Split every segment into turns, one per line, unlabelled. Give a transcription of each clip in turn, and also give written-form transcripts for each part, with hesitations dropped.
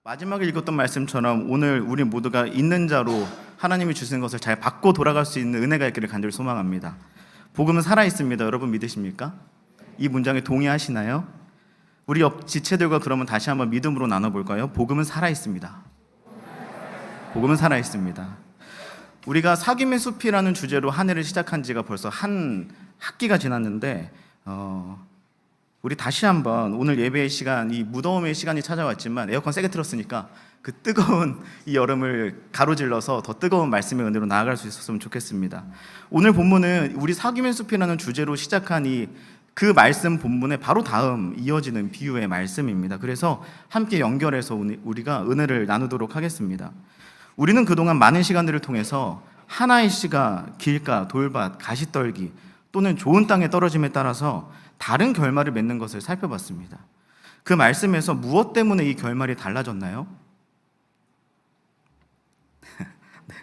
마지막에 읽었던 말씀처럼 오늘 우리 모두가 있는 자로 하나님이 주신 것을 잘 받고 돌아갈 수 있는 은혜가 있기를 간절히 소망합니다. 복음은 살아있습니다. 여러분 믿으십니까? 이 문장에 동의하시나요? 우리 옆 지체들과 그러면 다시 한번 믿음으로 나눠볼까요? 복음은 살아있습니다. 복음은 살아있습니다. 우리가 사귐의 숲이라는 주제로 한 해를 시작한 지가 벌써 한 학기가 지났는데 우리 다시 한번 오늘 예배의 시간, 이 무더움의 시간이 찾아왔지만 에어컨 세게 틀었으니까 그 뜨거운 이 여름을 가로질러서 더 뜨거운 말씀의 은혜로 나아갈 수 있었으면 좋겠습니다. 오늘 본문은 우리 사귐의 숲이라는 주제로 시작한 그 말씀 본문의 바로 다음 이어지는 비유의 말씀입니다. 그래서 함께 연결해서 우리가 은혜를 나누도록 하겠습니다. 우리는 그동안 많은 시간들을 통해서 하나의 씨가 길가, 돌밭, 가시떨기 또는 좋은 땅에 떨어짐에 따라서 다른 결말을 맺는 것을 살펴봤습니다. 그 말씀에서 무엇 때문에 이 결말이 달라졌나요? 네.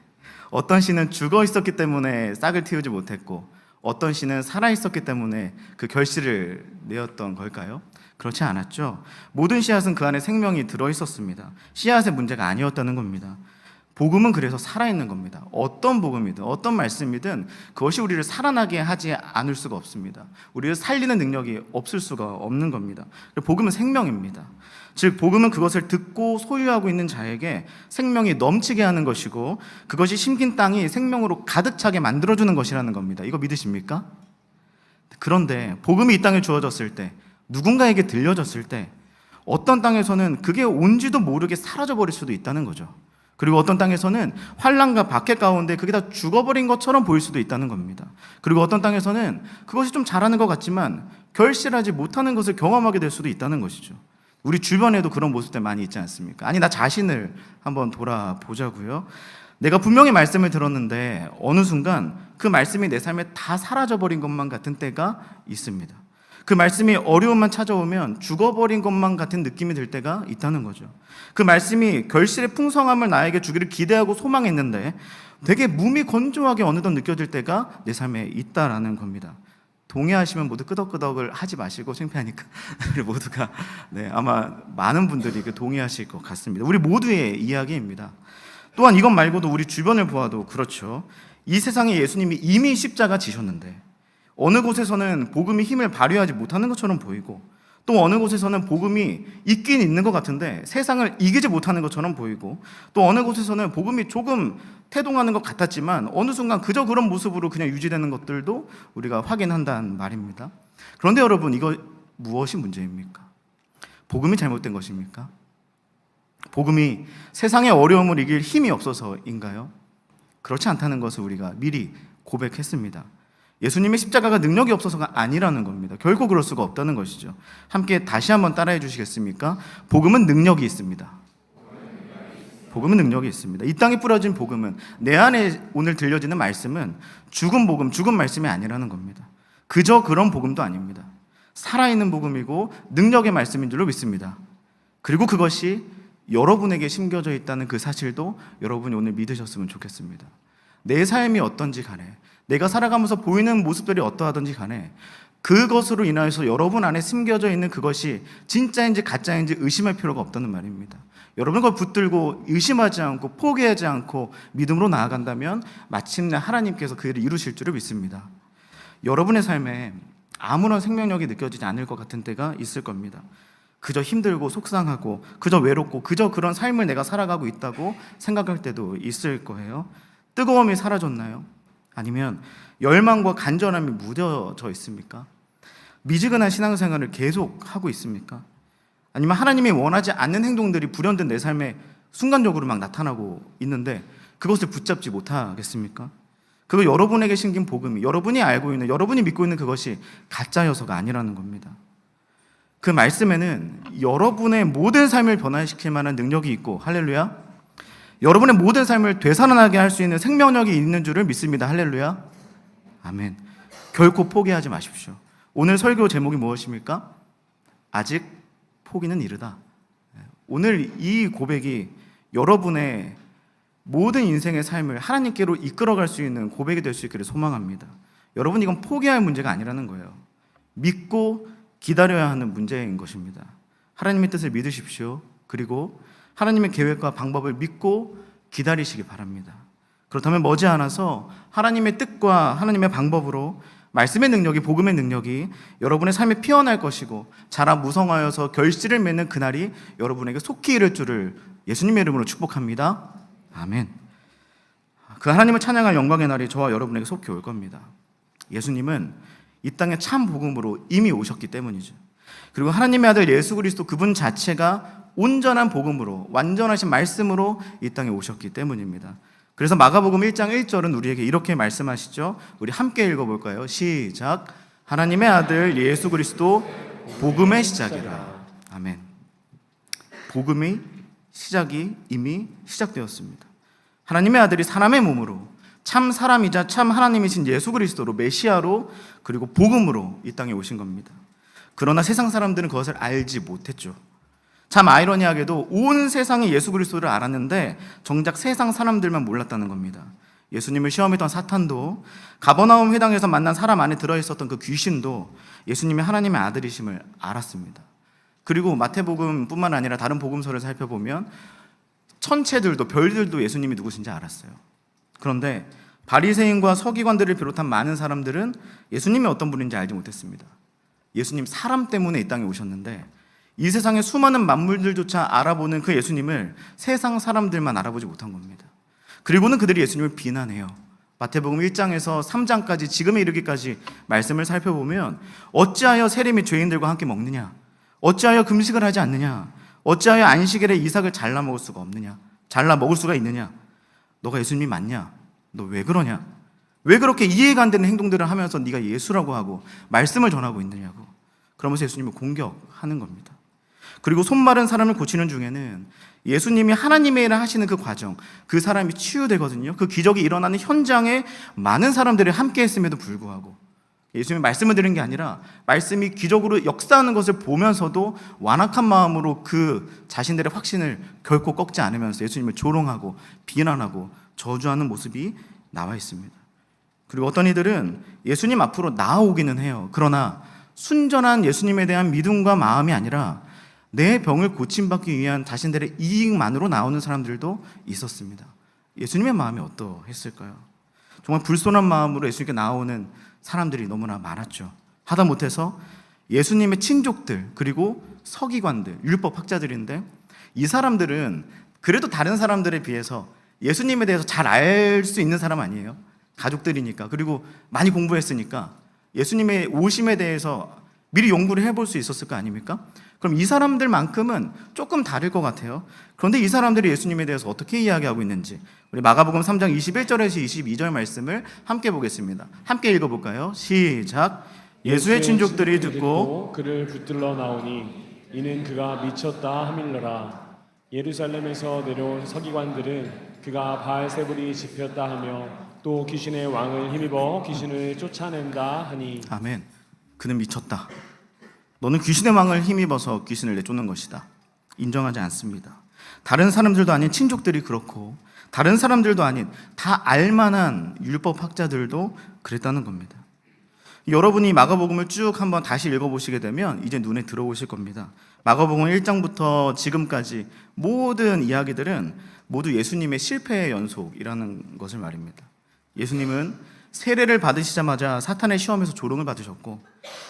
어떤 씨는 죽어 있었기 때문에 싹을 틔우지 못했고 어떤 씨는 살아 있었기 때문에 그 결실을 내었던 걸까요? 그렇지 않았죠. 모든 씨앗은 그 안에 생명이 들어 있었습니다. 씨앗의 문제가 아니었다는 겁니다. 복음은 그래서 살아있는 겁니다. 어떤 복음이든 어떤 말씀이든 그것이 우리를 살아나게 하지 않을 수가 없습니다. 우리를 살리는 능력이 없을 수가 없는 겁니다. 복음은 생명입니다. 즉 복음은 그것을 듣고 소유하고 있는 자에게 생명이 넘치게 하는 것이고 그것이 심긴 땅이 생명으로 가득 차게 만들어주는 것이라는 겁니다. 이거 믿으십니까? 그런데 복음이 이 땅에 주어졌을 때, 누군가에게 들려졌을 때 어떤 땅에서는 그게 온지도 모르게 사라져버릴 수도 있다는 거죠. 그리고 어떤 땅에서는 환난과 박해 가운데 그게 다 죽어버린 것처럼 보일 수도 있다는 겁니다. 그리고 어떤 땅에서는 그것이 좀 잘하는 것 같지만 결실하지 못하는 것을 경험하게 될 수도 있다는 것이죠. 우리 주변에도 그런 모습들 많이 있지 않습니까? 아니, 나 자신을 한번 돌아보자고요. 내가 분명히 말씀을 들었는데 어느 순간 그 말씀이 내 삶에 다 사라져버린 것만 같은 때가 있습니다. 그 말씀이 어려움만 찾아오면 죽어버린 것만 같은 느낌이 들 때가 있다는 거죠. 그 말씀이 결실의 풍성함을 나에게 주기를 기대하고 소망했는데 되게 몸이 건조하게 어느덧 느껴질 때가 내 삶에 있다라는 겁니다. 동의하시면 모두 끄덕끄덕을 하지 마시고 창피하니까 우리 모두가 아마 많은 분들이 동의하실 것 같습니다. 우리 모두의 이야기입니다. 또한 이것 말고도 우리 주변을 보아도 그렇죠. 이 세상에 예수님이 이미 십자가 지셨는데 어느 곳에서는 복음이 힘을 발휘하지 못하는 것처럼 보이고 또 어느 곳에서는 복음이 있긴 있는 것 같은데 세상을 이기지 못하는 것처럼 보이고 또 어느 곳에서는 복음이 조금 태동하는 것 같았지만 어느 순간 그저 그런 모습으로 그냥 유지되는 것들도 우리가 확인한다는 말입니다. 그런데 여러분, 이거 무엇이 문제입니까? 복음이 잘못된 것입니까? 복음이 세상의 어려움을 이길 힘이 없어서인가요? 그렇지 않다는 것을 우리가 미리 고백했습니다. 예수님의 십자가가 능력이 없어서가 아니라는 겁니다. 결코 그럴 수가 없다는 것이죠. 함께 다시 한번 따라해 주시겠습니까? 복음은 능력이 있습니다. 복음은 능력이 있습니다. 이 땅에 뿌려진 복음은, 내 안에 오늘 들려지는 말씀은 죽은 복음, 죽은 말씀이 아니라는 겁니다. 그저 그런 복음도 아닙니다. 살아있는 복음이고 능력의 말씀인 줄로 믿습니다. 그리고 그것이 여러분에게 심겨져 있다는 그 사실도 여러분이 오늘 믿으셨으면 좋겠습니다. 내 삶이 어떤지 간에, 내가 살아가면서 보이는 모습들이 어떠하든지 간에 그것으로 인하여서 여러분 안에 심겨져 있는 그것이 진짜인지 가짜인지 의심할 필요가 없다는 말입니다. 여러분 그걸 붙들고 의심하지 않고 포기하지 않고 믿음으로 나아간다면 마침내 하나님께서 그 일을 이루실 줄을 믿습니다. 여러분의 삶에 아무런 생명력이 느껴지지 않을 것 같은 때가 있을 겁니다. 그저 힘들고 속상하고 그저 외롭고 그저 그런 삶을 내가 살아가고 있다고 생각할 때도 있을 거예요. 뜨거움이 사라졌나요? 아니면 열망과 간절함이 묻어져 있습니까? 미지근한 신앙생활을 계속 하고 있습니까? 아니면 하나님이 원하지 않는 행동들이 불현듯 내 삶에 순간적으로 막 나타나고 있는데 그것을 붙잡지 못하겠습니까? 그거 여러분에게 심긴 복음이, 여러분이 알고 있는, 여러분이 믿고 있는 그것이 가짜여서가 아니라는 겁니다. 그 말씀에는 여러분의 모든 삶을 변화시킬 만한 능력이 있고, 할렐루야, 여러분의 모든 삶을 되살아나게 할 수 있는 생명력이 있는 줄을 믿습니다. 할렐루야, 아멘. 결코 포기하지 마십시오. 오늘 설교 제목이 무엇입니까? 아직 포기는 이르다. 오늘 이 고백이 여러분의 모든 인생의 삶을 하나님께로 이끌어갈 수 있는 고백이 될 수 있기를 소망합니다. 여러분, 이건 포기할 문제가 아니라는 거예요. 믿고 기다려야 하는 문제인 것입니다. 하나님의 뜻을 믿으십시오. 그리고 하나님의 계획과 방법을 믿고 기다리시기 바랍니다. 그렇다면 머지않아서 하나님의 뜻과 하나님의 방법으로 말씀의 능력이, 복음의 능력이 여러분의 삶에 피어날 것이고 자라 무성하여서 결실을 맺는 그날이 여러분에게 속히 이를 줄을 예수님의 이름으로 축복합니다. 아멘. 그 하나님을 찬양할 영광의 날이 저와 여러분에게 속히 올 겁니다. 예수님은 이 땅에 참 복음으로 이미 오셨기 때문이죠. 그리고 하나님의 아들 예수 그리스도 그분 자체가 온전한 복음으로, 완전하신 말씀으로 이 땅에 오셨기 때문입니다. 그래서 마가복음 1장 1절은 우리에게 이렇게 말씀하시죠. 우리 함께 읽어볼까요? 시작. 하나님의 아들 예수 그리스도 복음의 시작이라. 아멘. 복음의 시작이 이미 시작되었습니다. 하나님의 아들이 사람의 몸으로 참 사람이자 참 하나님이신 예수 그리스도로, 메시아로, 그리고 복음으로 이 땅에 오신 겁니다. 그러나 세상 사람들은 그것을 알지 못했죠. 참 아이러니하게도 온 세상이 예수 그리스도를 알았는데 정작 세상 사람들만 몰랐다는 겁니다. 예수님을 시험했던 사탄도, 가버나움 회당에서 만난 사람 안에 들어있었던 그 귀신도 예수님이 하나님의 아들이심을 알았습니다. 그리고 마태복음뿐만 아니라 다른 복음서를 살펴보면 천체들도, 별들도 예수님이 누구신지 알았어요. 그런데 바리새인과 서기관들을 비롯한 많은 사람들은 예수님이 어떤 분인지 알지 못했습니다. 예수님 사람 때문에 이 땅에 오셨는데 이 세상의 수많은 만물들조차 알아보는 그 예수님을 세상 사람들만 알아보지 못한 겁니다. 그리고는 그들이 예수님을 비난해요. 마태복음 1장에서 3장까지 지금에 이르기까지 말씀을 살펴보면 어찌하여 세리 죄인들과 함께 먹느냐, 어찌하여 금식을 하지 않느냐, 어찌하여 안식일에 이삭을 잘라 먹을 수가 없느냐, 잘라 먹을 수가 있느냐, 너가 예수님이 맞냐, 너 왜 그러냐, 왜 그렇게 이해가 안 되는 행동들을 하면서 네가 예수라고 하고 말씀을 전하고 있느냐고, 그러면서 예수님을 공격하는 겁니다. 그리고 손 마른 사람을 고치는 중에는 예수님이 하나님의 일을 하시는 그 과정, 그 사람이 치유되거든요. 그 기적이 일어나는 현장에 많은 사람들이 함께 했음에도 불구하고 예수님이 말씀을 드린 게 아니라 말씀이 기적으로 역사하는 것을 보면서도 완악한 마음으로 그 자신들의 확신을 결코 꺾지 않으면서 예수님을 조롱하고 비난하고 저주하는 모습이 나와 있습니다. 그리고 어떤 이들은 예수님 앞으로 나아오기는 해요. 그러나 순전한 예수님에 대한 믿음과 마음이 아니라 내 병을 고침받기 위한 자신들의 이익만으로 나오는 사람들도 있었습니다. 예수님의 마음이 어떠했을까요? 정말 불손한 마음으로 예수님께 나오는 사람들이 너무나 많았죠. 하다못해서 예수님의 친족들, 그리고 서기관들, 율법학자들인데 이 사람들은 그래도 다른 사람들에 비해서 예수님에 대해서 잘 알 수 있는 사람 아니에요? 가족들이니까, 그리고 많이 공부했으니까 예수님의 오심에 대해서 미리 연구를 해볼 수 있었을 거 아닙니까? 그럼 이 사람들만큼은 조금 다를 것 같아요. 그런데 이 사람들이 예수님에 대해서 어떻게 이야기하고 있는지 우리 마가복음 3장 21절에서 22절 말씀을 함께 보겠습니다. 함께 읽어볼까요? 시작. 예수의 친족들이 듣고
그를 붙들러 나오니 이는 그가 미쳤다 하밀러라. 예루살렘에서 내려온 서기관들은 그가 바알세불이 집혔다 하며 또 귀신의 왕을 힘입어 귀신을 쫓아낸다 하니.
아멘. 그는 미쳤다. 너는 귀신의 왕을 힘입어서 귀신을 내쫓는 것이다. 인정하지 않습니다. 다른 사람들도 아닌 친족들이 그렇고 다른 사람들도 아닌 다 알만한 율법학자들도 그랬다는 겁니다. 여러분이 마가복음을 쭉 한번 다시 읽어보시게 되면 이제 눈에 들어오실 겁니다. 마가복음 1장부터 지금까지 모든 이야기들은 모두 예수님의 실패의 연속이라는 것을 말입니다. 예수님은 세례를 받으시자마자 사탄의 시험에서 조롱을 받으셨고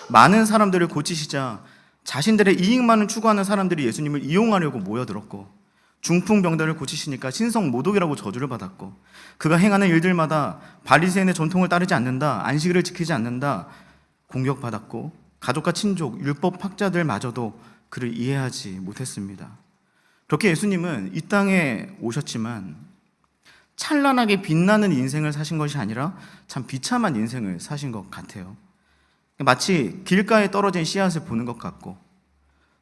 많은 사람들을 고치시자 자신들의 이익만을 추구하는 사람들이 예수님을 이용하려고 모여들었고 중풍병들을 고치시니까 신성모독이라고 저주를 받았고 그가 행하는 일들마다 바리새인의 전통을 따르지 않는다, 안식일을 지키지 않는다 공격받았고 가족과 친족, 율법학자들마저도 그를 이해하지 못했습니다. 그렇게 예수님은 이 땅에 오셨지만 찬란하게 빛나는 인생을 사신 것이 아니라 참 비참한 인생을 사신 것 같아요. 마치 길가에 떨어진 씨앗을 보는 것 같고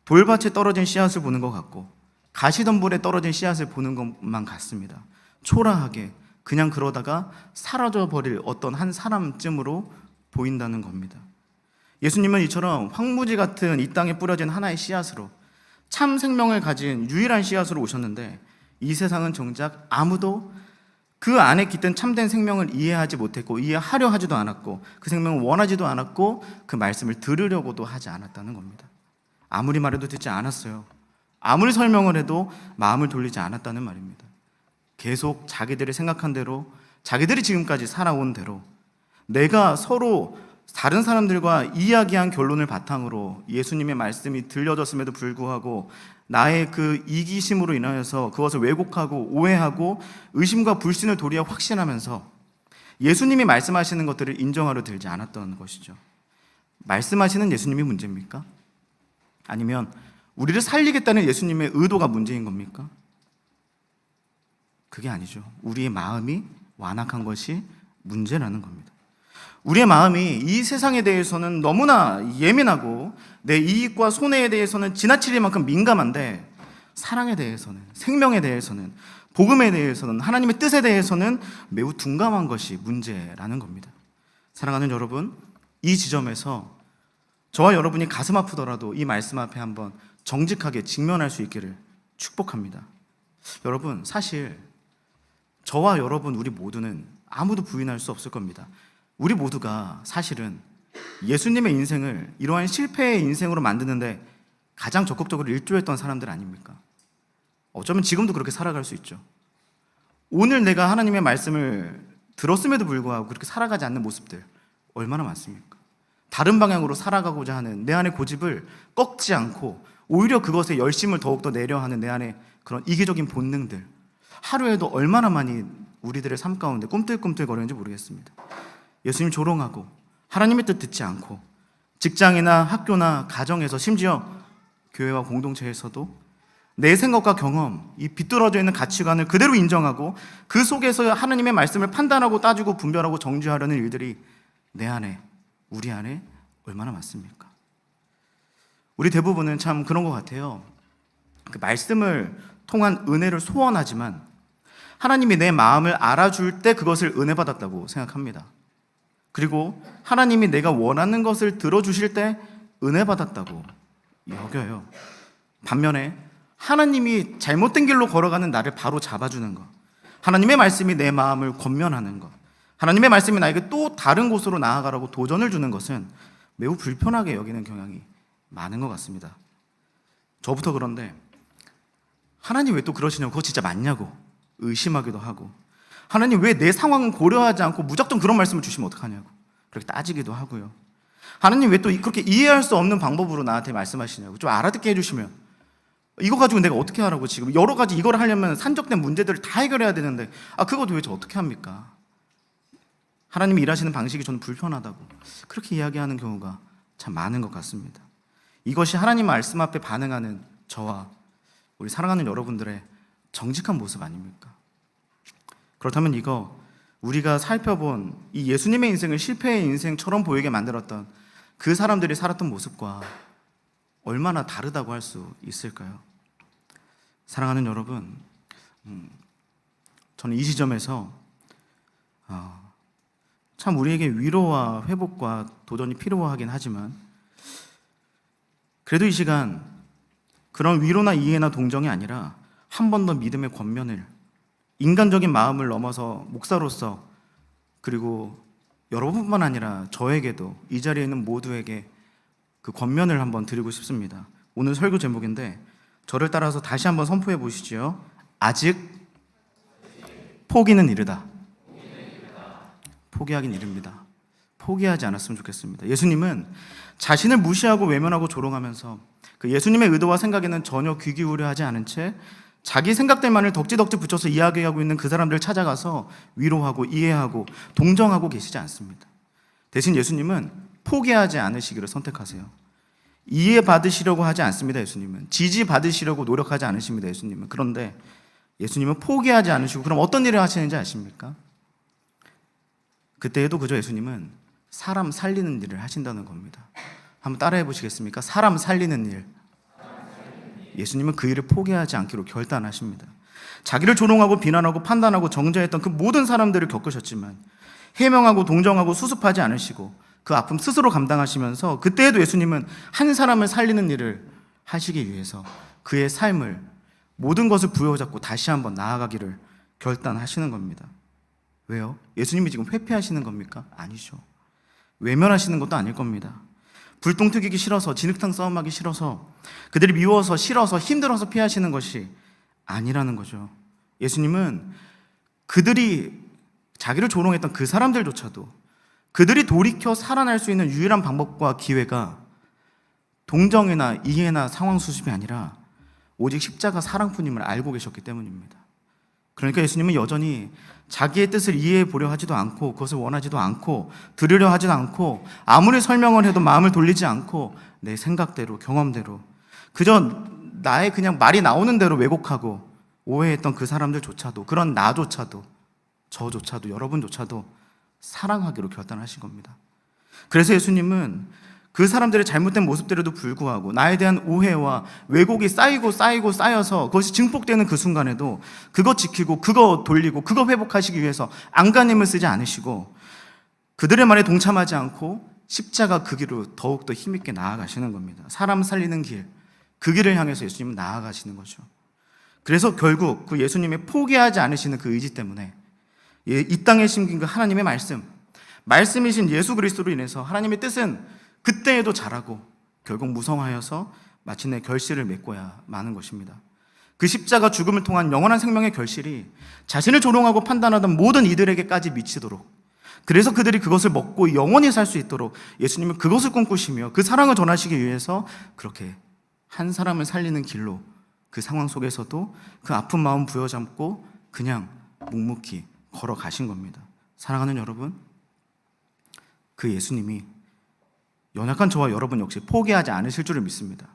돌밭에 떨어진 씨앗을 보는 것 같고 가시덤불에 떨어진 씨앗을 보는 것만 같습니다. 초라하게 그냥 그러다가 사라져버릴 어떤 한 사람쯤으로 보인다는 겁니다. 예수님은 이처럼 황무지 같은 이 땅에 뿌려진 하나의 씨앗으로 참 생명을 가진 유일한 씨앗으로 오셨는데 이 세상은 정작 아무도 그 안에 깃든 참된 생명을 이해하지 못했고 이해하려 하지도 않았고 그 생명을 원하지도 않았고 그 말씀을 들으려고도 하지 않았다는 겁니다. 아무리 말해도 듣지 않았어요. 아무리 설명을 해도 마음을 돌리지 않았다는 말입니다. 계속 자기들이 생각한 대로, 자기들이 지금까지 살아온 대로 내가 서로 다른 사람들과 이야기한 결론을 바탕으로 예수님의 말씀이 들려졌음에도 불구하고 나의 그 이기심으로 인하여서 그것을 왜곡하고 오해하고 의심과 불신을 도리어 확신하면서 예수님이 말씀하시는 것들을 인정하려 들지 않았던 것이죠. 말씀하시는 예수님이 문제입니까? 아니면 우리를 살리겠다는 예수님의 의도가 문제인 겁니까? 그게 아니죠. 우리의 마음이 완악한 것이 문제라는 겁니다. 우리의 마음이 이 세상에 대해서는 너무나 예민하고 내 이익과 손해에 대해서는 지나칠 만큼 민감한데 사랑에 대해서는, 생명에 대해서는, 복음에 대해서는, 하나님의 뜻에 대해서는 매우 둔감한 것이 문제라는 겁니다. 사랑하는 여러분, 이 지점에서 저와 여러분이 가슴 아프더라도 이 말씀 앞에 한번 정직하게 직면할 수 있기를 축복합니다. 여러분, 사실 저와 여러분 우리 모두는 아무도 부인할 수 없을 겁니다. 우리 모두가 사실은 예수님의 인생을 이러한 실패의 인생으로 만드는데 가장 적극적으로 일조했던 사람들 아닙니까? 어쩌면 지금도 그렇게 살아갈 수 있죠. 오늘 내가 하나님의 말씀을 들었음에도 불구하고 그렇게 살아가지 않는 모습들 얼마나 많습니까? 다른 방향으로 살아가고자 하는 내 안의 고집을 꺾지 않고 오히려 그것에 열심을 더욱더 내려 하는 내 안의 그런 이기적인 본능들, 하루에도 얼마나 많이 우리들의 삶 가운데 꿈틀꿈틀거리는지 모르겠습니다. 예수님 조롱하고 하나님의 뜻 듣지 않고 직장이나 학교나 가정에서 심지어 교회와 공동체에서도 내 생각과 경험, 이 비뚤어져 있는 가치관을 그대로 인정하고 그 속에서 하나님의 말씀을 판단하고 따지고 분별하고 정죄하려는 일들이 내 안에, 우리 안에 얼마나 많습니까? 우리 대부분은 참 그런 것 같아요. 그 말씀을 통한 은혜를 소원하지만 하나님이 내 마음을 알아줄 때 그것을 은혜 받았다고 생각합니다. 그리고 하나님이 내가 원하는 것을 들어주실 때 은혜 받았다고 여겨요. 반면에 하나님이 잘못된 길로 걸어가는 나를 바로 잡아주는 것, 하나님의 말씀이 내 마음을 권면하는 것, 하나님의 말씀이 나에게 또 다른 곳으로 나아가라고 도전을 주는 것은 매우 불편하게 여기는 경향이 많은 것 같습니다. 저부터 그런데 하나님 왜 또 그러시냐고, 그거 진짜 맞냐고 의심하기도 하고, 하나님 왜 내 상황은 고려하지 않고 무작정 그런 말씀을 주시면 어떡하냐고 그렇게 따지기도 하고요. 하나님 왜 또 그렇게 이해할 수 없는 방법으로 나한테 말씀하시냐고 좀 알아듣게 해주시면, 이거 가지고 내가 어떻게 하라고, 지금 여러 가지 이걸 하려면 산적된 문제들을 다 해결해야 되는데 그것도 왜 저 어떻게 합니까? 하나님이 일하시는 방식이 저는 불편하다고 그렇게 이야기하는 경우가 참 많은 것 같습니다. 이것이 하나님 말씀 앞에 반응하는 저와 우리 사랑하는 여러분들의 정직한 모습 아닙니까? 그렇다면 이거 우리가 살펴본 이 예수님의 인생을 실패의 인생처럼 보이게 만들었던 그 사람들이 살았던 모습과 얼마나 다르다고 할 수 있을까요? 사랑하는 여러분, 저는 이 지점에서 참 우리에게 위로와 회복과 도전이 필요하긴 하지만 그래도 이 시간 그런 위로나 이해나 동정이 아니라 한 번 더 믿음의 권면을, 인간적인 마음을 넘어서 목사로서, 그리고 여러분뿐만 아니라 저에게도, 이 자리에 있는 모두에게 그 권면을 한번 드리고 싶습니다. 오늘 설교 제목인데 저를 따라서 다시 한번 선포해 보시죠. 아직 포기는 이르다. 포기하긴 이릅니다. 포기하지 않았으면 좋겠습니다. 예수님은 자신을 무시하고 외면하고 조롱하면서 그 예수님의 의도와 생각에는 전혀 귀 기울여 하지 않은 채 자기 생각들만을 덕지덕지 붙여서 이야기하고 있는 그 사람들을 찾아가서 위로하고 이해하고 동정하고 계시지 않습니다. 대신 예수님은 포기하지 않으시기를 선택하세요. 이해받으시려고 하지 않습니다. 예수님은 지지받으시려고 노력하지 않으십니다. 예수님은. 그런데 예수님은 포기하지 않으시고 그럼 어떤 일을 하시는지 아십니까? 그때에도 그저 예수님은 사람 살리는 일을 하신다는 겁니다. 한번 따라해 보시겠습니까? 사람 살리는 일. 예수님은 그 일을 포기하지 않기로 결단하십니다. 자기를 조롱하고 비난하고 판단하고 정죄했던 그 모든 사람들을 겪으셨지만 해명하고 동정하고 수습하지 않으시고 그 아픔 스스로 감당하시면서 그때에도 예수님은 한 사람을 살리는 일을 하시기 위해서 그의 삶을, 모든 것을 부여잡고 다시 한번 나아가기를 결단하시는 겁니다. 왜요? 예수님이 지금 회피하시는 겁니까? 아니죠. 외면하시는 것도 아닐 겁니다. 불똥 튀기기 싫어서, 진흙탕 싸움하기 싫어서, 그들이 미워서, 싫어서, 힘들어서 피하시는 것이 아니라는 거죠. 예수님은 그들이 자기를 조롱했던 그 사람들조차도 그들이 돌이켜 살아날 수 있는 유일한 방법과 기회가 동정이나 이해나 상황 수습이 아니라 오직 십자가 사랑뿐임을 알고 계셨기 때문입니다. 그러니까 예수님은 여전히 자기의 뜻을 이해해 보려 하지도 않고, 그것을 원하지도 않고, 들으려 하지도 않고, 아무리 설명을 해도 마음을 돌리지 않고 내 생각대로, 경험대로, 그저 나의 그냥 말이 나오는 대로 왜곡하고 오해했던 그 사람들조차도, 그런 나조차도, 저조차도, 여러분조차도 사랑하기로 결단하신 겁니다. 그래서 예수님은 그 사람들의 잘못된 모습들에도 불구하고 나에 대한 오해와 왜곡이 쌓여서 그것이 증폭되는 그 순간에도 그거 지키고, 그거 돌리고, 그거 회복하시기 위해서 안간힘을 쓰지 않으시고, 그들의 말에 동참하지 않고 십자가 그 길로 더욱더 힘있게 나아가시는 겁니다. 사람 살리는 길, 그 길을 향해서 예수님은 나아가시는 거죠. 그래서 결국 그 예수님의 포기하지 않으시는 그 의지 때문에 이 땅에 심긴 그 하나님의 말씀이신 예수 그리스도로 인해서 하나님의 뜻은 그때에도 자라고 결국 무성하여서 마침내 결실을 맺고야 마는 것입니다. 그 십자가 죽음을 통한 영원한 생명의 결실이 자신을 조롱하고 판단하던 모든 이들에게까지 미치도록, 그래서 그들이 그것을 먹고 영원히 살 수 있도록 예수님은 그것을 꿈꾸시며 그 사랑을 전하시기 위해서 그렇게 한 사람을 살리는 길로 그 상황 속에서도 그 아픈 마음 부여잡고 그냥 묵묵히 걸어가신 겁니다. 사랑하는 여러분, 그 예수님이 연약한 저와 여러분 역시 포기하지 않으실 줄을 믿습니다.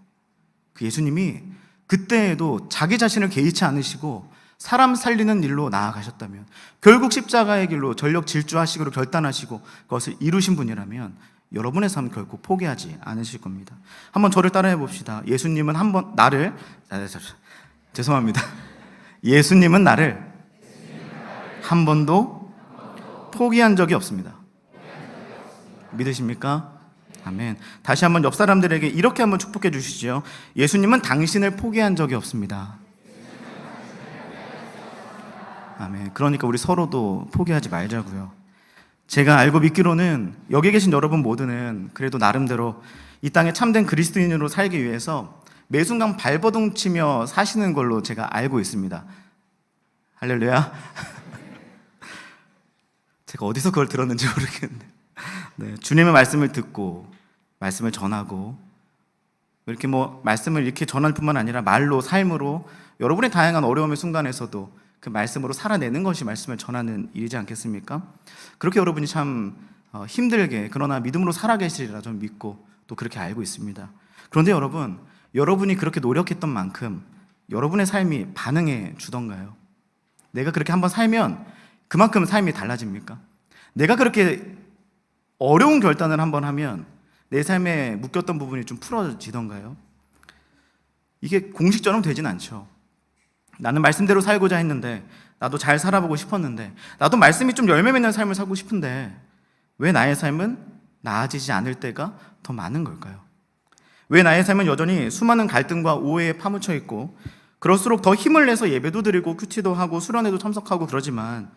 그 예수님이 그때에도 자기 자신을 개의치 않으시고 사람 살리는 일로 나아가셨다면, 결국 십자가의 길로 전력 질주하시기로 결단하시고 그것을 이루신 분이라면 여러분의 삶 결코 포기하지 않으실 겁니다. 한번 저를 따라해 봅시다. 예수님은 예수님은 나를 한 번도 포기한 적이 없습니다. 믿으십니까? 아멘. 다시 한번 옆 사람들에게 이렇게 한번 축복해 주시죠. 예수님은 당신을 포기한 적이 없습니다. 아멘. 그러니까 우리 서로도 포기하지 말자고요. 제가 알고 믿기로는 여기 계신 여러분 모두는 그래도 나름대로 이 땅에 참된 그리스도인으로 살기 위해서 매 순간 발버둥 치며 사시는 걸로 제가 알고 있습니다. 할렐루야. 제가 어디서 그걸 들었는지 모르겠는데, 네, 주님의 말씀을 듣고 말씀을 전하고, 이렇게 말씀을 이렇게 전할 뿐만 아니라 말로, 삶으로 여러분의 다양한 어려움의 순간에서도 그 말씀으로 살아내는 것이 말씀을 전하는 일이지 않겠습니까? 그렇게 여러분이 참 힘들게 그러나 믿음으로 살아계시리라 저는 믿고 또 그렇게 알고 있습니다. 그런데 여러분이 그렇게 노력했던 만큼 여러분의 삶이 반응해 주던가요? 내가 그렇게 한번 살면 그만큼 삶이 달라집니까? 내가 그렇게 어려운 결단을 한번 하면 내 삶에 묶였던 부분이 좀 풀어지던가요? 이게 공식처럼 되진 않죠. 나는 말씀대로 살고자 했는데, 나도 잘 살아보고 싶었는데, 나도 말씀이 좀 열매 맺는 삶을 살고 싶은데 왜 나의 삶은 나아지지 않을 때가 더 많은 걸까요? 왜 나의 삶은 여전히 수많은 갈등과 오해에 파묻혀 있고, 그럴수록 더 힘을 내서 예배도 드리고 큐티도 하고 수련회도 참석하고 그러지만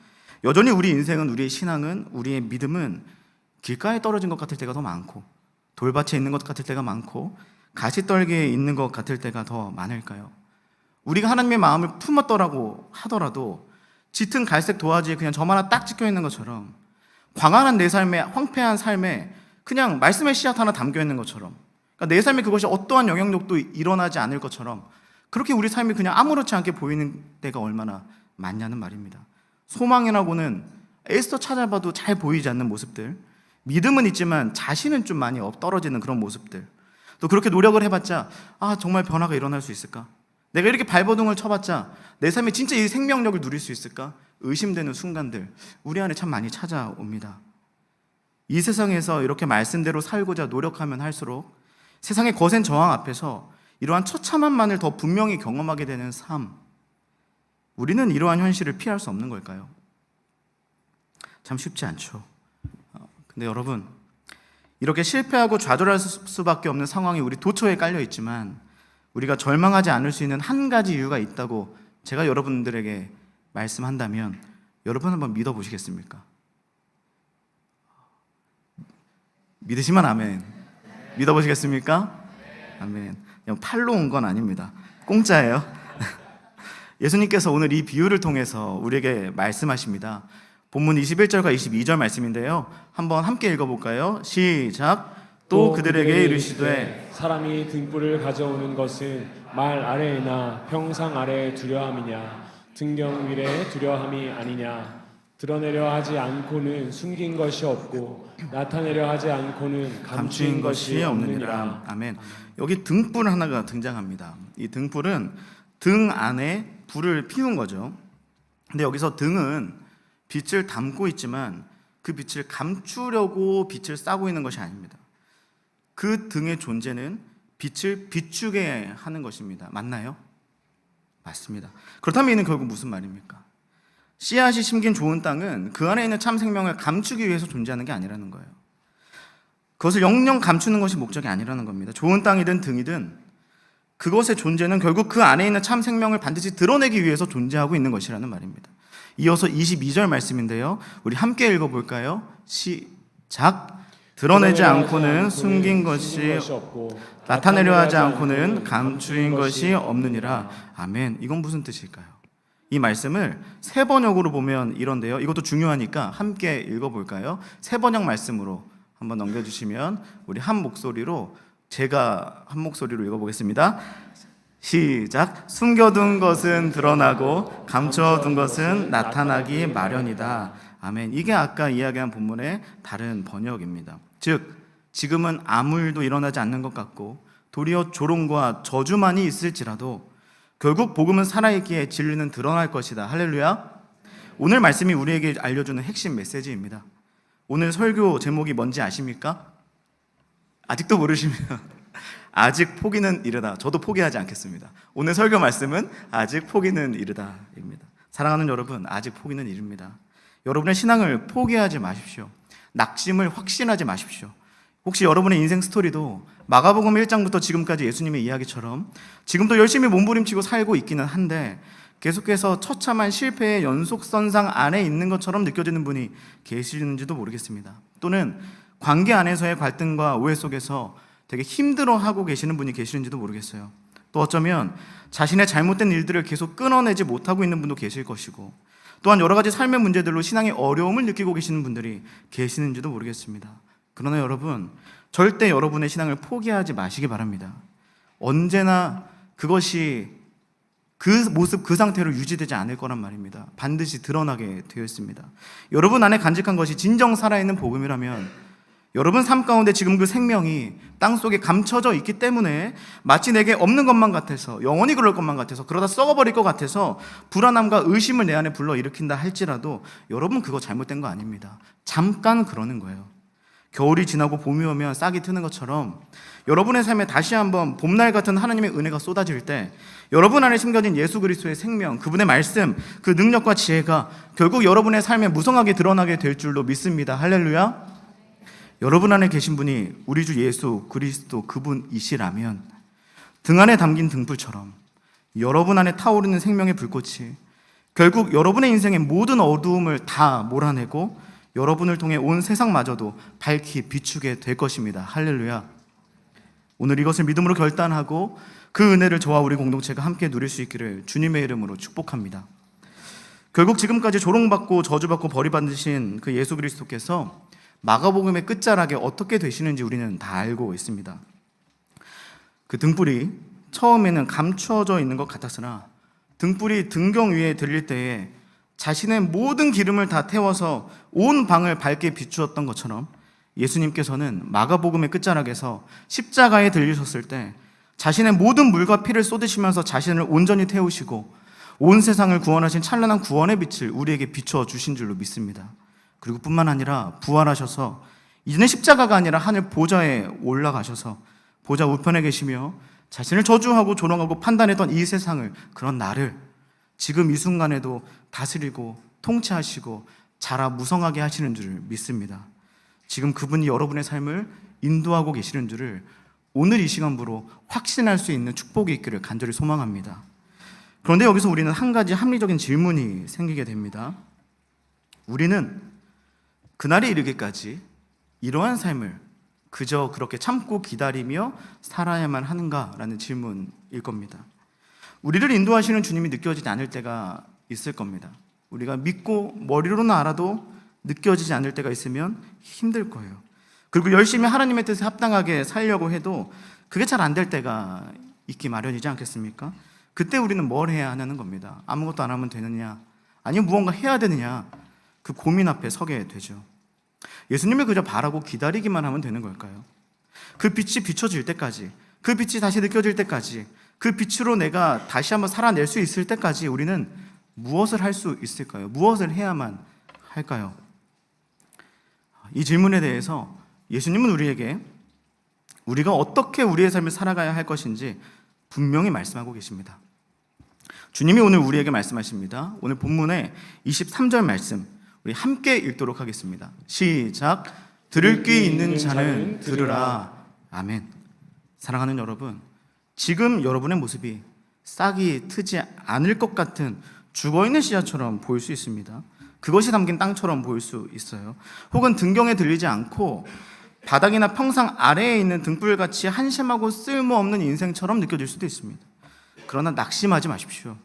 여전히 우리 인생은, 우리의 신앙은, 우리의 믿음은 길가에 떨어진 것 같을 때가 더 많고, 돌밭에 있는 것 같을 때가 많고, 가시떨기에 있는 것 같을 때가 더 많을까요? 우리가 하나님의 마음을 품었더라고 하더라도 짙은 갈색 도화지에 그냥 점 하나 딱 찍혀 있는 것처럼, 광활한 내 삶에, 황폐한 삶에 그냥 말씀의 씨앗 하나 담겨 있는 것처럼, 그러니까 내 삶에 그것이 어떠한 영향력도 일어나지 않을 것처럼 그렇게 우리 삶이 그냥 아무렇지 않게 보이는 때가 얼마나 많냐는 말입니다. 소망이라고는 애써 찾아봐도 잘 보이지 않는 모습들, 믿음은 있지만 자신은 좀 많이 떨어지는 그런 모습들, 또 그렇게 노력을 해봤자 정말 변화가 일어날 수 있을까? 내가 이렇게 발버둥을 쳐봤자 내 삶에 진짜 이 생명력을 누릴 수 있을까? 의심되는 순간들 우리 안에 참 많이 찾아옵니다. 이 세상에서 이렇게 말씀대로 살고자 노력하면 할수록 세상의 거센 저항 앞에서 이러한 처참함만을 더 분명히 경험하게 되는 삶, 우리는 이러한 현실을 피할 수 없는 걸까요? 참 쉽지 않죠. 근데 여러분, 이렇게 실패하고 좌절할 수밖에 없는 상황이 우리 도처에 깔려 있지만 우리가 절망하지 않을 수 있는 한 가지 이유가 있다고 제가 여러분들에게 말씀한다면 여러분 한번 믿어보시겠습니까? 믿으시면 아멘. 믿어보시겠습니까? 아멘. 그냥 팔로 온 건 아닙니다. 공짜예요. 예수님께서 오늘 이 비유를 통해서 우리에게 말씀하십니다. 본문 21절과 22절 말씀인데요. 한번 함께 읽어볼까요? 시작. 또 그들에게 이르시되
사람이 등불을 가져오는 것은 말 아래에나 평상 아래에 두려함이냐 등경 위에 두려함이 아니냐 드러내려 하지 않고는 숨긴 것이 없고 나타내려 하지 않고는
감추인 것이 없느니라. 아멘. 여기 등불 하나가 등장합니다. 이 등불은 등 안에 불을 피운 거죠. 근데 여기서 등은 빛을 담고 있지만 그 빛을 감추려고 빛을 쏴고 있는 것이 아닙니다. 그 등의 존재는 빛을 비추게 하는 것입니다. 맞나요? 맞습니다. 그렇다면 이는 결국 무슨 말입니까? 씨앗이 심긴 좋은 땅은 그 안에 있는 참 생명을 감추기 위해서 존재하는 게 아니라는 거예요. 그것을 영영 감추는 것이 목적이 아니라는 겁니다. 좋은 땅이든 등이든 그것의 존재는 결국 그 안에 있는 참 생명을 반드시 드러내기 위해서 존재하고 있는 것이라는 말입니다. 이어서 22절 말씀인데요. 우리 함께 읽어볼까요? 시작. 드러내지 않고는 숨긴 것이 없고 나타내려 하지 않고는 감추인 것이 없느니라. 아멘. 이건 무슨 뜻일까요? 이 말씀을 세 번역으로 보면 이런데요. 이것도 중요하니까 함께 읽어볼까요? 세 번역 말씀으로 한번 넘겨주시면 우리 한 목소리로 제가 한 목소리로 읽어보겠습니다. 시작. 숨겨둔 것은 드러나고 감춰둔 것은 나타나기 마련이다. 아멘. 이게 아까 이야기한 본문의 다른 번역입니다. 즉 지금은 아무 일도 일어나지 않는 것 같고 도리어 조롱과 저주만이 있을지라도 결국 복음은 살아있기에 진리는 드러날 것이다. 할렐루야. 오늘 말씀이 우리에게 알려주는 핵심 메시지입니다. 오늘 설교 제목이 뭔지 아십니까? 아직도 모르시면 아직 포기는 이르다. 저도 포기하지 않겠습니다. 오늘 설교 말씀은 아직 포기는 이르다입니다. 사랑하는 여러분, 아직 포기는 이릅니다. 여러분의 신앙을 포기하지 마십시오. 낙심을 확신하지 마십시오. 혹시 여러분의 인생 스토리도 마가복음 1장부터 지금까지 예수님의 이야기처럼 지금도 열심히 몸부림치고 살고 있기는 한데 계속해서 처참한 실패의 연속선상 안에 있는 것처럼 느껴지는 분이 계시는지도 모르겠습니다. 또는 관계 안에서의 갈등과 오해 속에서 되게 힘들어하고 계시는 분이 계시는지도 모르겠어요. 또 어쩌면 자신의 잘못된 일들을 계속 끊어내지 못하고 있는 분도 계실 것이고 또한 여러 가지 삶의 문제들로 신앙의 어려움을 느끼고 계시는 분들이 계시는지도 모르겠습니다. 그러나 여러분, 절대 여러분의 신앙을 포기하지 마시기 바랍니다. 언제나 그것이 그 모습, 그 상태로 유지되지 않을 거란 말입니다. 반드시 드러나게 되어 있습니다. 여러분 안에 간직한 것이 진정 살아있는 복음이라면 여러분 삶 가운데 지금 그 생명이 땅속에 감춰져 있기 때문에 마치 내게 없는 것만 같아서 영원히 그럴 것만 같아서 그러다 썩어버릴 것 같아서 불안함과 의심을 내 안에 불러일으킨다 할지라도 여러분 그거 잘못된 거 아닙니다. 잠깐 그러는 거예요. 겨울이 지나고 봄이 오면 싹이 트는 것처럼 여러분의 삶에 다시 한번 봄날 같은 하나님의 은혜가 쏟아질 때 여러분 안에 심겨진 예수 그리스도의 생명, 그분의 말씀, 그 능력과 지혜가 결국 여러분의 삶에 무성하게 드러나게 될 줄로 믿습니다. 할렐루야. 여러분 안에 계신 분이 우리 주 예수 그리스도 그분이시라면 등 안에 담긴 등불처럼 여러분 안에 타오르는 생명의 불꽃이 결국 여러분의 인생의 모든 어두움을 다 몰아내고 여러분을 통해 온 세상마저도 밝히 비추게 될 것입니다. 할렐루야. 오늘 이것을 믿음으로 결단하고 그 은혜를 저와 우리 공동체가 함께 누릴 수 있기를 주님의 이름으로 축복합니다. 결국 지금까지 조롱받고 저주받고 버림받으신 그 예수 그리스도께서 마가복음의 끝자락에 어떻게 되시는지 우리는 다 알고 있습니다. 그 등불이 처음에는 감추어져 있는 것 같았으나 등불이 등경 위에 들릴 때에 자신의 모든 기름을 다 태워서 온 방을 밝게 비추었던 것처럼 예수님께서는 마가복음의 끝자락에서 십자가에 들리셨을 때 자신의 모든 물과 피를 쏟으시면서 자신을 온전히 태우시고 온 세상을 구원하신 찬란한 구원의 빛을 우리에게 비추어 주신 줄로 믿습니다. 그리고 뿐만 아니라 부활하셔서 이제는 십자가가 아니라 하늘 보좌에 올라가셔서 보좌 우편에 계시며 자신을 저주하고 조롱하고 판단했던 이 세상을, 그런 나를 지금 이 순간에도 다스리고 통치하시고 자라 무성하게 하시는 줄을 믿습니다. 지금 그분이 여러분의 삶을 인도하고 계시는 줄을 오늘 이 시간부로 확신할 수 있는 축복이 있기를 간절히 소망합니다. 그런데 여기서 우리는 한 가지 합리적인 질문이 생기게 됩니다. 우리는 그날에 이르기까지 이러한 삶을 그저 그렇게 참고 기다리며 살아야만 하는가라는 질문일 겁니다. 우리를 인도하시는 주님이 느껴지지 않을 때가 있을 겁니다. 우리가 믿고 머리로는 알아도 느껴지지 않을 때가 있으면 힘들 거예요. 그리고 열심히 하나님의 뜻에 합당하게 살려고 해도 그게 잘 안 될 때가 있기 마련이지 않겠습니까? 그때 우리는 뭘 해야 하는 겁니다. 아무것도 안 하면 되느냐, 아니면 무언가 해야 되느냐, 그 고민 앞에 서게 되죠. 예수님을 그저 바라고 기다리기만 하면 되는 걸까요? 그 빛이 비춰질 때까지, 그 빛이 다시 느껴질 때까지, 그 빛으로 내가 다시 한번 살아낼 수 있을 때까지 우리는 무엇을 할 수 있을까요? 무엇을 해야만 할까요? 이 질문에 대해서 예수님은 우리에게 우리가 어떻게 우리의 삶을 살아가야 할 것인지 분명히 말씀하고 계십니다. 주님이 오늘 우리에게 말씀하십니다. 오늘 본문의 23절 말씀 우리 함께 읽도록 하겠습니다. 시작. 들을 귀 있는 자는 들으라. 아멘. 사랑하는 여러분, 지금 여러분의 모습이 싹이 트지 않을 것 같은 죽어있는 씨앗처럼 보일 수 있습니다. 그것이 담긴 땅처럼 보일 수 있어요. 혹은 등경에 들리지 않고 바닥이나 평상 아래에 있는 등불같이 한심하고 쓸모없는 인생처럼 느껴질 수도 있습니다. 그러나 낙심하지 마십시오.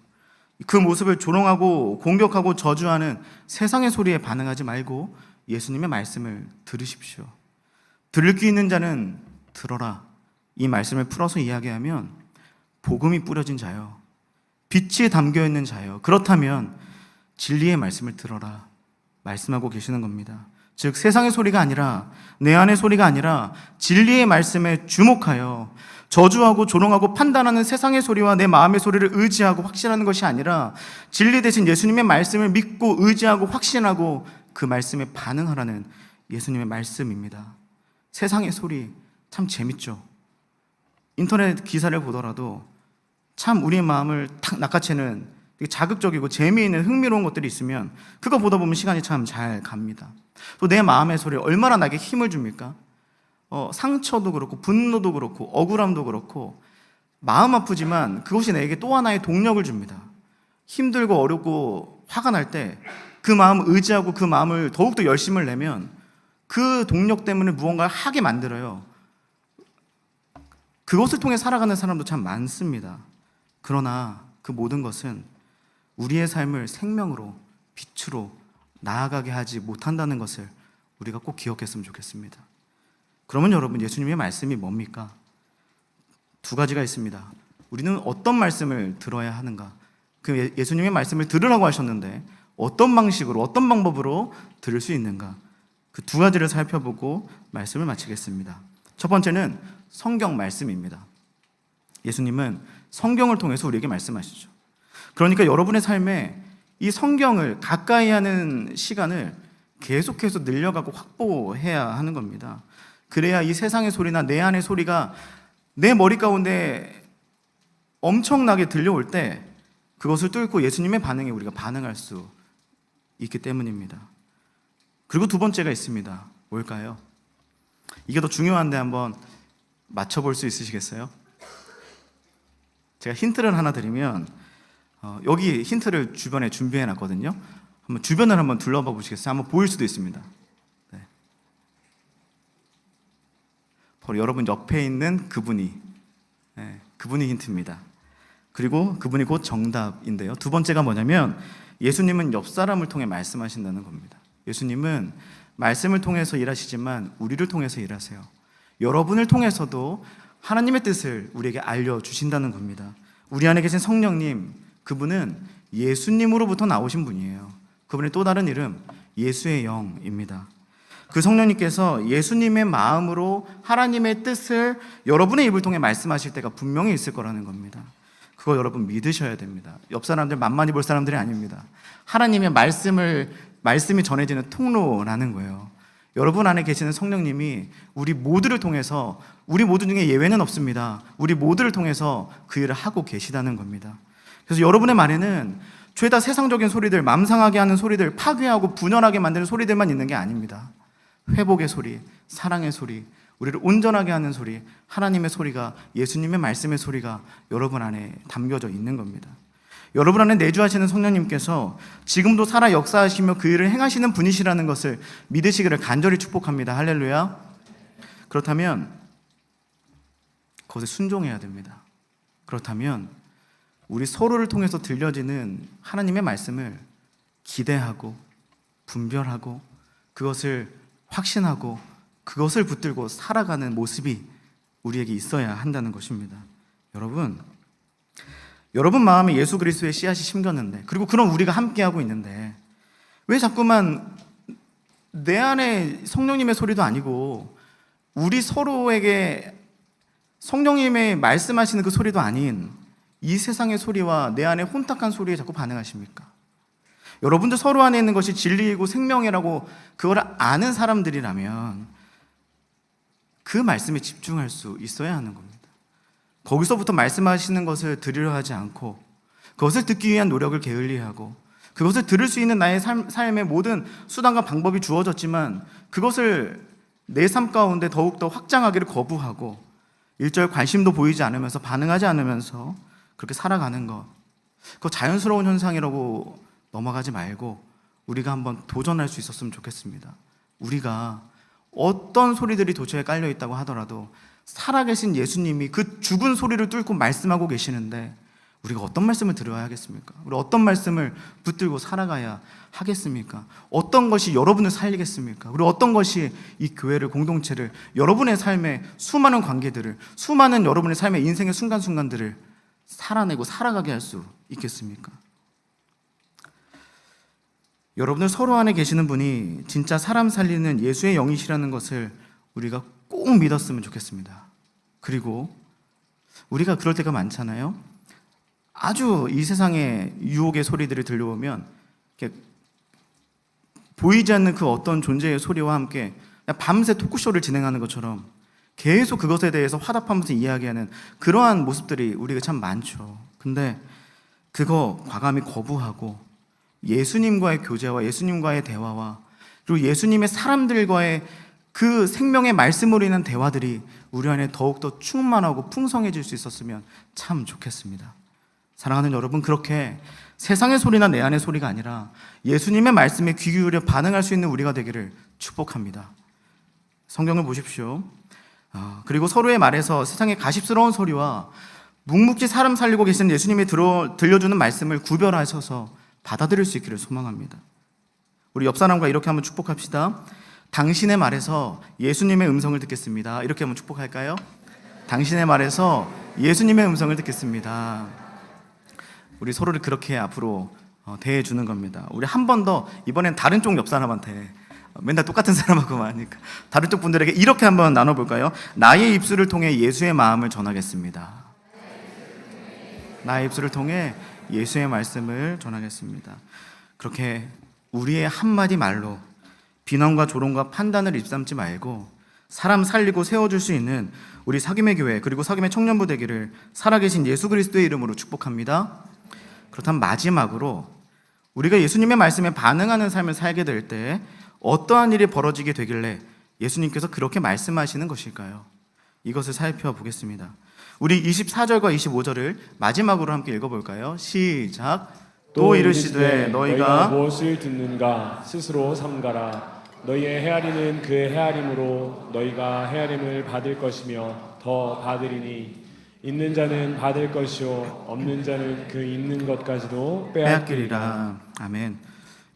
그 모습을 조롱하고 공격하고 저주하는 세상의 소리에 반응하지 말고 예수님의 말씀을 들으십시오. 들을 귀 있는 자는 들어라. 이 말씀을 풀어서 이야기하면 복음이 뿌려진 자요, 빛이 담겨있는 자요, 그렇다면 진리의 말씀을 들어라 말씀하고 계시는 겁니다. 즉 세상의 소리가 아니라, 내 안의 소리가 아니라 진리의 말씀에 주목하여 저주하고 조롱하고 판단하는 세상의 소리와 내 마음의 소리를 의지하고 확신하는 것이 아니라 진리 대신 예수님의 말씀을 믿고 의지하고 확신하고 그 말씀에 반응하라는 예수님의 말씀입니다. 세상의 소리 참 재밌죠. 인터넷 기사를 보더라도 참 우리의 마음을 탁 낚아채는 되게 자극적이고 재미있는 흥미로운 것들이 있으면 그거 보다 보면 시간이 참 잘 갑니다. 또 내 마음의 소리 얼마나 나에게 힘을 줍니까? 상처도 그렇고 분노도 그렇고 억울함도 그렇고 마음 아프지만 그것이 내게 또 하나의 동력을 줍니다. 힘들고 어렵고 화가 날 때 그 마음을 의지하고 그 마음을 더욱더 열심을 내면 그 동력 때문에 무언가를 하게 만들어요. 그것을 통해 살아가는 사람도 참 많습니다. 그러나 그 모든 것은 우리의 삶을 생명으로, 빛으로 나아가게 하지 못한다는 것을 우리가 꼭 기억했으면 좋겠습니다. 그러면 여러분, 예수님의 말씀이 뭡니까? 두 가지가 있습니다. 우리는 어떤 말씀을 들어야 하는가? 그 예수님의 말씀을 들으라고 하셨는데 어떤 방식으로, 어떤 방법으로 들을 수 있는가? 그 두 가지를 살펴보고 말씀을 마치겠습니다. 첫 번째는 성경 말씀입니다. 예수님은 성경을 통해서 우리에게 말씀하시죠. 그러니까 여러분의 삶에 이 성경을 가까이 하는 시간을 계속해서 늘려가고 확보해야 하는 겁니다. 그래야 이 세상의 소리나 내 안의 소리가 내 머리 가운데 엄청나게 들려올 때 그것을 뚫고 예수님의 반응에 우리가 반응할 수 있기 때문입니다. 그리고 두 번째가 있습니다. 뭘까요? 이게 더 중요한데 한번 맞춰볼 수 있으시겠어요? 제가 힌트를 하나 드리면 여기 힌트를 주변에 준비해 놨거든요. 한번 주변을 한번 둘러봐 보시겠어요? 한번 보일 수도 있습니다. 네. 바로 여러분 옆에 있는 그분이 그분이 힌트입니다. 그리고 그분이 곧 정답인데요. 두 번째가 뭐냐면 예수님은 옆 사람을 통해 말씀하신다는 겁니다. 예수님은 말씀을 통해서 일하시지만 우리를 통해서 일하세요. 여러분을 통해서도 하나님의 뜻을 우리에게 알려주신다는 겁니다. 우리 안에 계신 성령님, 그분은 예수님으로부터 나오신 분이에요. 그분의 또 다른 이름 예수의 영입니다. 그 성령님께서 예수님의 마음으로 하나님의 뜻을 여러분의 입을 통해 말씀하실 때가 분명히 있을 거라는 겁니다. 그거 여러분 믿으셔야 됩니다. 옆 사람들 만만히 볼 사람들이 아닙니다. 하나님의 말씀이 전해지는 통로라는 거예요. 여러분 안에 계시는 성령님이 우리 모두를 통해서, 우리 모두 중에 예외는 없습니다. 우리 모두를 통해서 그 일을 하고 계시다는 겁니다. 그래서 여러분의 말에는 죄다 세상적인 소리들, 맘상하게 하는 소리들, 파괴하고 분열하게 만드는 소리들만 있는 게 아닙니다. 회복의 소리, 사랑의 소리, 우리를 온전하게 하는 소리, 하나님의 소리가, 예수님의 말씀의 소리가 여러분 안에 담겨져 있는 겁니다. 여러분 안에 내주하시는 성령님께서 지금도 살아 역사하시며 그 일을 행하시는 분이시라는 것을 믿으시기를 간절히 축복합니다. 할렐루야. 그렇다면 그것에 순종해야 됩니다. 그렇다면 우리 서로를 통해서 들려지는 하나님의 말씀을 기대하고 분별하고 그것을 확신하고 그것을 붙들고 살아가는 모습이 우리에게 있어야 한다는 것입니다. 여러분 마음에 예수 그리스도의 씨앗이 심겼는데, 그리고 그런 우리가 함께하고 있는데 왜 자꾸만 내 안에 성령님의 소리도 아니고 우리 서로에게 성령님의 말씀하시는 그 소리도 아닌 이 세상의 소리와 내 안에 혼탁한 소리에 자꾸 반응하십니까? 여러분들 서로 안에 있는 것이 진리이고 생명이라고 그걸 아는 사람들이라면 그 말씀에 집중할 수 있어야 하는 겁니다. 거기서부터 말씀하시는 것을 들으려 하지 않고 그것을 듣기 위한 노력을 게을리하고 그것을 들을 수 있는 나의 삶의 모든 수단과 방법이 주어졌지만 그것을 내 삶 가운데 더욱더 확장하기를 거부하고 일절 관심도 보이지 않으면서 반응하지 않으면서 그렇게 살아가는 것, 그거 자연스러운 현상이라고 넘어가지 말고 우리가 한번 도전할 수 있었으면 좋겠습니다. 우리가 어떤 소리들이 도처에 깔려 있다고 하더라도 살아계신 예수님이 그 죽은 소리를 뚫고 말씀하고 계시는데 우리가 어떤 말씀을 들어야 하겠습니까? 우리 어떤 말씀을 붙들고 살아가야 하겠습니까? 어떤 것이 여러분을 살리겠습니까? 우리 어떤 것이 이 교회를, 공동체를, 여러분의 삶의 수많은 관계들을, 수많은 여러분의 삶의 인생의 순간순간들을 살아내고 살아가게 할 수 있겠습니까? 여러분들 서로 안에 계시는 분이 진짜 사람 살리는 예수의 영이시라는 것을 우리가 꼭 믿었으면 좋겠습니다. 그리고 우리가 그럴 때가 많잖아요. 아주 이 세상의 유혹의 소리들이 들려오면 이렇게 보이지 않는 그 어떤 존재의 소리와 함께 밤새 토크쇼를 진행하는 것처럼 계속 그것에 대해서 화답하면서 이야기하는 그러한 모습들이 우리가 참 많죠. 근데 그거 과감히 거부하고 예수님과의 교제와 예수님과의 대화와 그리고 예수님의 사람들과의 그 생명의 말씀으로 인한 대화들이 우리 안에 더욱더 충만하고 풍성해질 수 있었으면 참 좋겠습니다. 사랑하는 여러분, 그렇게 세상의 소리나 내 안의 소리가 아니라 예수님의 말씀에 귀 기울여 반응할 수 있는 우리가 되기를 축복합니다. 성경을 보십시오. 그리고 서로의 말에서 세상의 가십스러운 소리와 묵묵히 사람 살리고 계신 예수님이 들려주는 말씀을 구별하셔서 받아들일 수 있기를 소망합니다. 우리 옆 사람과 이렇게 한번 축복합시다. 당신의 말에서 예수님의 음성을 듣겠습니다. 이렇게 한번 축복할까요? 당신의 말에서 예수님의 음성을 듣겠습니다. 우리 서로를 그렇게 앞으로 대해주는 겁니다. 우리 한 번 더 이번엔 다른 쪽 옆 사람한테 맨날 똑같은 사람하고만 하니까 다른 쪽 분들에게 이렇게 한번 나눠볼까요? 나의 입술을 통해 예수의 마음을 전하겠습니다. 나의 입술을 통해 예수의 말씀을 전하겠습니다. 그렇게 우리의 한마디 말로 비난과 조롱과 판단을 입삼지 말고 사람 살리고 세워줄 수 있는 우리 사귐의 교회 그리고 사귐의 청년부 되기를 살아계신 예수 그리스도의 이름으로 축복합니다. 그렇다면 마지막으로 우리가 예수님의 말씀에 반응하는 삶을 살게 될 때 어떠한 일이 벌어지게 되길래 예수님께서 그렇게 말씀하시는 것일까요? 이것을 살펴보겠습니다. 우리 24절과 25절을 마지막으로 함께 읽어볼까요? 시작. 또 이르시되 너희가
무엇을 듣는가 스스로 삼가라. 너희의 헤아리는 그의 헤아림으로 너희가 헤아림을 받을 것이며 더 받으리니 있는 자는 받을 것이요 없는 자는 그 있는 것까지도 빼앗기리라.
아멘.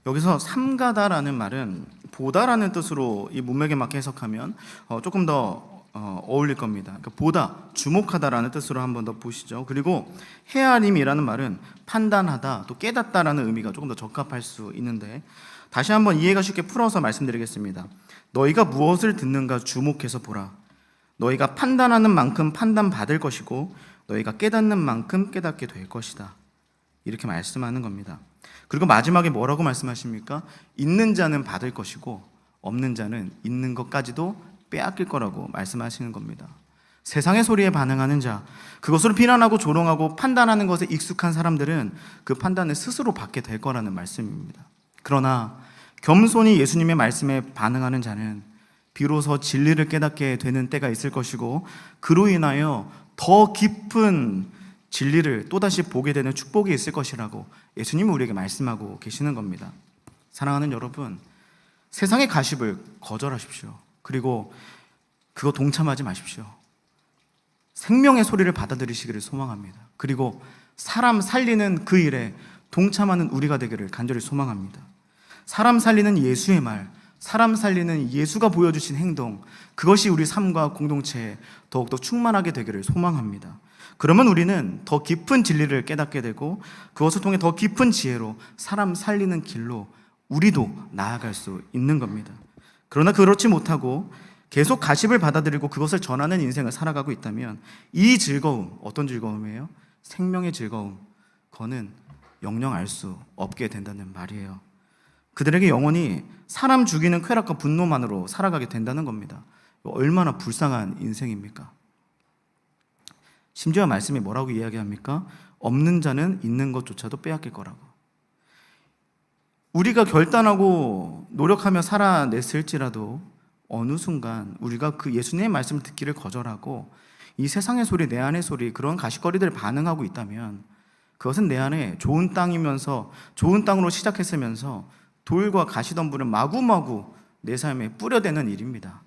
여기서 삼가다라는 말은 보다라는 뜻으로 이 문맥에 맞게 해석하면 조금 더 어울릴 겁니다. 그러니까 보다, 주목하다라는 뜻으로 한번 더 보시죠. 그리고 헤아림이라는 말은 판단하다, 또 깨닫다라는 의미가 조금 더 적합할 수 있는데 다시 한번 이해가 쉽게 풀어서 말씀드리겠습니다. 너희가 무엇을 듣는가 주목해서 보라. 너희가 판단하는 만큼 판단받을 것이고 너희가 깨닫는 만큼 깨닫게 될 것이다. 이렇게 말씀하는 겁니다. 그리고 마지막에 뭐라고 말씀하십니까? 있는 자는 받을 것이고 없는 자는 있는 것까지도 빼앗길 거라고 말씀하시는 겁니다. 세상의 소리에 반응하는 자, 그것으로 비난하고 조롱하고 판단하는 것에 익숙한 사람들은 그 판단을 스스로 받게 될 거라는 말씀입니다. 그러나 겸손히 예수님의 말씀에 반응하는 자는 비로소 진리를 깨닫게 되는 때가 있을 것이고 그로 인하여 더 깊은 진리를 또다시 보게 되는 축복이 있을 것이라고 예수님이 우리에게 말씀하고 계시는 겁니다. 사랑하는 여러분, 세상의 가십을 거절하십시오. 그리고 그거 동참하지 마십시오. 생명의 소리를 받아들이시기를 소망합니다. 그리고 사람 살리는 그 일에 동참하는 우리가 되기를 간절히 소망합니다. 사람 살리는 예수의 말, 사람 살리는 예수가 보여주신 행동, 그것이 우리 삶과 공동체에 더욱더 충만하게 되기를 소망합니다. 그러면 우리는 더 깊은 진리를 깨닫게 되고 그것을 통해 더 깊은 지혜로 사람 살리는 길로 우리도 나아갈 수 있는 겁니다. 그러나 그렇지 못하고 계속 가십을 받아들이고 그것을 전하는 인생을 살아가고 있다면 이 즐거움, 어떤 즐거움이에요? 생명의 즐거움, 그거는 영영 알 수 없게 된다는 말이에요. 그들에게 영원히 사람 죽이는 쾌락과 분노만으로 살아가게 된다는 겁니다. 얼마나 불쌍한 인생입니까? 심지어 말씀이 뭐라고 이야기합니까? 없는 자는 있는 것조차도 빼앗길 거라고. 우리가 결단하고 노력하며 살아냈을지라도 어느 순간 우리가 그 예수님의 말씀을 듣기를 거절하고 이 세상의 소리, 내 안의 소리, 그런 가시거리들 반응하고 있다면 그것은 내 안에 좋은 땅이면서 좋은 땅으로 시작했으면서 돌과 가시덤불을 마구마구 내 삶에 뿌려대는 일입니다.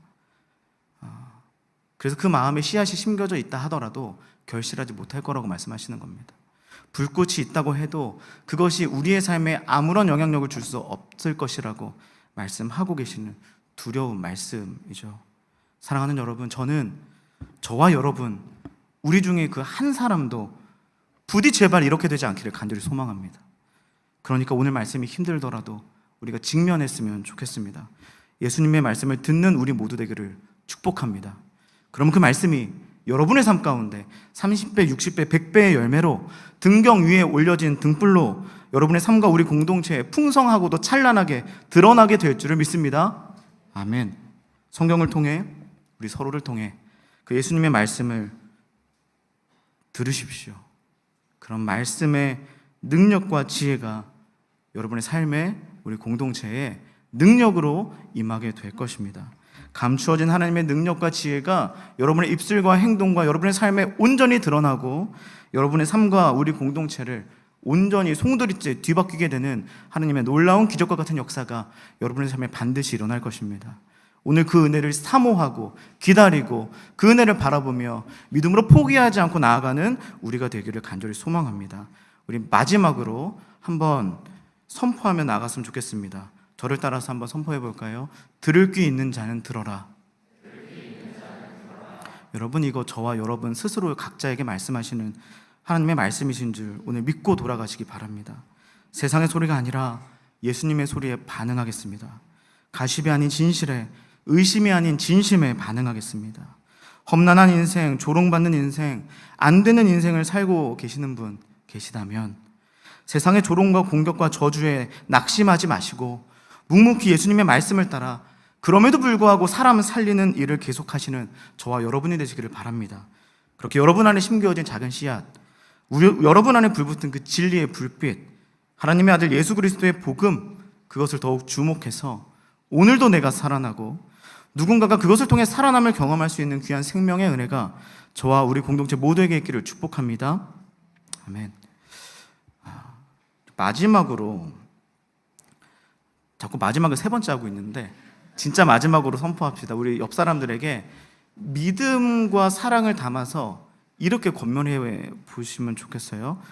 그래서 그 마음에 씨앗이 심겨져 있다 하더라도 결실하지 못할 거라고 말씀하시는 겁니다. 불꽃이 있다고 해도 그것이 우리의 삶에 아무런 영향력을 줄 수 없을 것이라고 말씀하고 계시는 두려운 말씀이죠. 사랑하는 여러분, 저는 저와 여러분, 우리 중에 그 한 사람도 부디 제발 이렇게 되지 않기를 간절히 소망합니다. 그러니까 오늘 말씀이 힘들더라도 우리가 직면했으면 좋겠습니다. 예수님의 말씀을 듣는 우리 모두 되기를 축복합니다. 그러면 그 말씀이 여러분의 삶 가운데 30배, 60배, 100배의 열매로 등경 위에 올려진 등불로 여러분의 삶과 우리 공동체에 풍성하고도 찬란하게 드러나게 될 줄을 믿습니다. 아멘. 성경을 통해 우리 서로를 통해 그 예수님의 말씀을 들으십시오. 그런 말씀의 능력과 지혜가 여러분의 삶에 우리 공동체에 능력으로 임하게 될 것입니다. 감추어진 하나님의 능력과 지혜가 여러분의 입술과 행동과 여러분의 삶에 온전히 드러나고 여러분의 삶과 우리 공동체를 온전히 송두리째 뒤바뀌게 되는 하나님의 놀라운 기적과 같은 역사가 여러분의 삶에 반드시 일어날 것입니다. 오늘 그 은혜를 사모하고 기다리고 그 은혜를 바라보며 믿음으로 포기하지 않고 나아가는 우리가 되기를 간절히 소망합니다. 우리 마지막으로 한번 선포하며 나갔으면 좋겠습니다. 저를 따라서 한번 선포해 볼까요? 들을 귀 있는 자는 들어라. 여러분, 이거 저와 여러분 스스로 각자에게 말씀하시는 하나님의 말씀이신 줄 오늘 믿고 돌아가시기 바랍니다. 세상의 소리가 아니라 예수님의 소리에 반응하겠습니다. 가십이 아닌 진실에, 의심이 아닌 진심에 반응하겠습니다. 험난한 인생, 조롱받는 인생, 안 되는 인생을 살고 계시는 분 계시다면 세상의 조롱과 공격과 저주에 낙심하지 마시고 묵묵히 예수님의 말씀을 따라 그럼에도 불구하고 사람을 살리는 일을 계속하시는 저와 여러분이 되시기를 바랍니다. 그렇게 여러분 안에 심겨진 작은 씨앗, 여러분 안에 불붙은 그 진리의 불빛, 하나님의 아들 예수 그리스도의 복음, 그것을 더욱 주목해서 오늘도 내가 살아나고 누군가가 그것을 통해 살아남을 경험할 수 있는 귀한 생명의 은혜가 저와 우리 공동체 모두에게 있기를 축복합니다. 아멘. 마지막으로, 자꾸 마지막을 세 번째 하고 있는데 진짜 마지막으로 선포합시다. 우리 옆 사람들에게 믿음과 사랑을 담아서 이렇게 권면해 보시면 좋겠어요.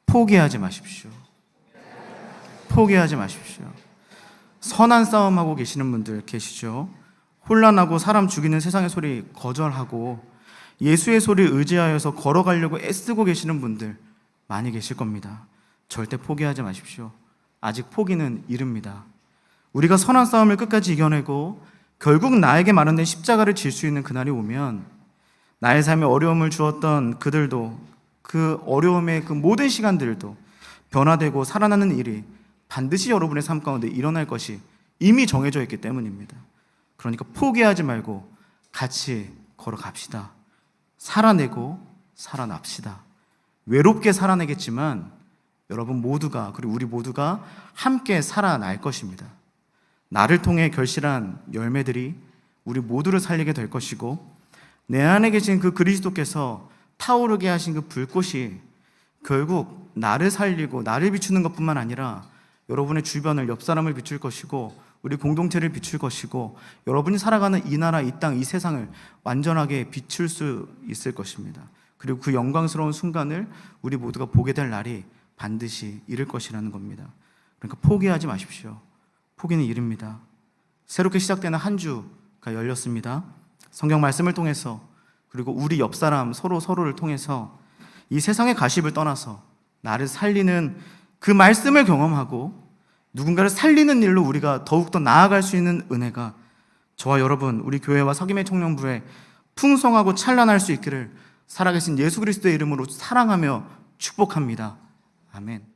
포기하지 마십시오. 포기하지 마십시오. 선한 싸움하고 계시는 분들 계시죠? 혼란하고 사람 죽이는 세상의 소리 거절하고 예수의 소리를 의지하여서 걸어가려고 애쓰고 계시는 분들 많이 계실 겁니다. 절대 포기하지 마십시오. 아직 포기는 이릅니다. 우리가 선한 싸움을 끝까지 이겨내고 결국 나에게 마련된 십자가를 질 수 있는 그날이 오면 나의 삶에 어려움을 주었던 그들도 그 어려움의 그 모든 시간들도 변화되고 살아나는 일이 반드시 여러분의 삶 가운데 일어날 것이 이미 정해져 있기 때문입니다. 그러니까 포기하지 말고 같이 걸어갑시다. 살아내고 살아납시다. 외롭게 살아내겠지만 여러분 모두가, 그리고 우리 모두가 함께 살아날 것입니다. 나를 통해 결실한 열매들이 우리 모두를 살리게 될 것이고 내 안에 계신 그 그리스도께서 타오르게 하신 그 불꽃이 결국 나를 살리고 나를 비추는 것뿐만 아니라 여러분의 주변을, 옆 사람을 비출 것이고 우리 공동체를 비출 것이고 여러분이 살아가는 이 나라, 이 땅, 이 세상을 완전하게 비출 수 있을 것입니다. 그리고 그 영광스러운 순간을 우리 모두가 보게 될 날이 반드시 이를 것이라는 겁니다. 그러니까 포기하지 마십시오. 포기는 이릅니다. 새롭게 시작되는 한 주가 열렸습니다. 성경 말씀을 통해서 그리고 우리 옆 사람 서로를 통해서 이 세상의 가십을 떠나서 나를 살리는 그 말씀을 경험하고 누군가를 살리는 일로 우리가 더욱더 나아갈 수 있는 은혜가 저와 여러분, 우리 교회와 서김의 청년부에 풍성하고 찬란할 수 있기를 살아계신 예수 그리스도의 이름으로 사랑하며 축복합니다. 아멘.